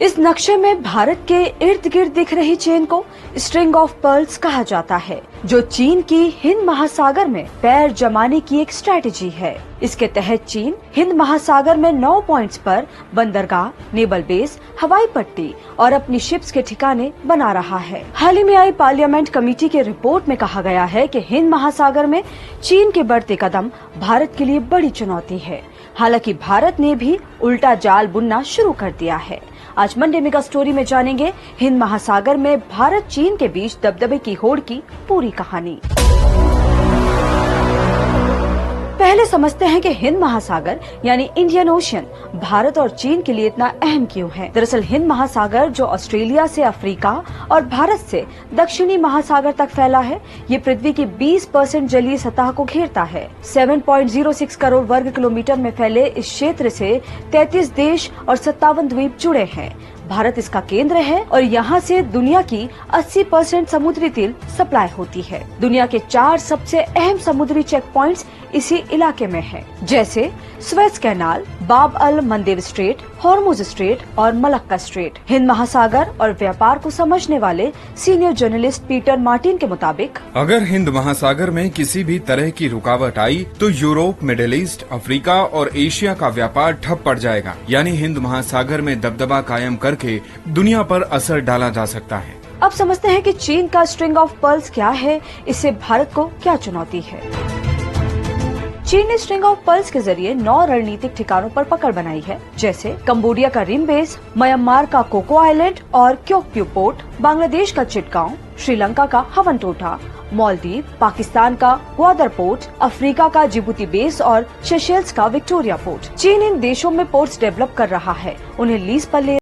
इस नक्शे में भारत के इर्द गिर्द दिख रही चेन को स्ट्रिंग ऑफ पर्ल्स कहा जाता है, जो चीन की हिंद महासागर में पैर जमाने की एक स्ट्रेटेजी है। इसके तहत चीन हिंद महासागर में 9 पॉइंट्स पर बंदरगाह, नेवल बेस, हवाई पट्टी और अपनी शिप्स के ठिकाने बना रहा है। हाल ही में आई पार्लियामेंट कमेटी की रिपोर्ट में कहा गया है कि हिंद महासागर में चीन के बढ़ते कदम भारत के लिए बड़ी चुनौती है। हालांकि भारत ने भी उल्टा जाल बुनना शुरू कर दिया है। आज मंडे मेगा स्टोरी में जानेंगे हिंद महासागर में भारत चीन के बीच दबदबे की होड़ की पूरी कहानी। पहले समझते हैं कि हिंद महासागर यानी इंडियन ओशन भारत और चीन के लिए इतना अहम क्यों है। दरअसल हिंद महासागर, जो ऑस्ट्रेलिया से अफ्रीका और भारत से दक्षिणी महासागर तक फैला है, ये पृथ्वी की 20% जलीय सतह को घेरता है। 7.06 करोड़ वर्ग किलोमीटर में फैले इस क्षेत्र से 33 देश और 57 द्वीप जुड़े हैं। भारत इसका केंद्र है और यहाँ से दुनिया की 80% समुद्री तेल सप्लाई होती है। दुनिया के 4 सबसे अहम समुद्री चेक पॉइंट्स इसी इलाके में हैं, जैसे स्वेज कैनाल, बाब अल मंदेब स्ट्रेट, हॉर्मुज स्ट्रेट और मलक्का स्ट्रेट। हिंद महासागर और व्यापार को समझने वाले सीनियर जर्नलिस्ट पीटर मार्टिन के मुताबिक, अगर हिंद महासागर में किसी भी तरह की रुकावट आई तो यूरोप, मिडिल ईस्ट, अफ्रीका और एशिया का व्यापार ठप पड़ जाएगा। यानी हिंद महासागर में दबदबा कायम करके दुनिया पर असर डाला जा सकता है। अब समझते हैं कि चीन का स्ट्रिंग ऑफ पर्ल्स क्या है, इससे भारत को क्या चुनौती है। चीन ने स्ट्रिंग ऑफ पर्ल्स के जरिए 9 रणनीतिक ठिकानों पर पकड़ बनाई है, जैसे कंबोडिया का रिम बेस, म्यांमार का कोको आइलैंड और क्योक्यू पोर्ट, बांग्लादेश का चिटगांव, श्रीलंका का हवनटोटा, मालदीव, पाकिस्तान का ग्वादर पोर्ट, अफ्रीका का जिबूती बेस और सेशेल्स का विक्टोरिया पोर्ट। चीन इन देशों में पोर्ट्स डेवलप कर रहा है, उन्हें लीज पर ले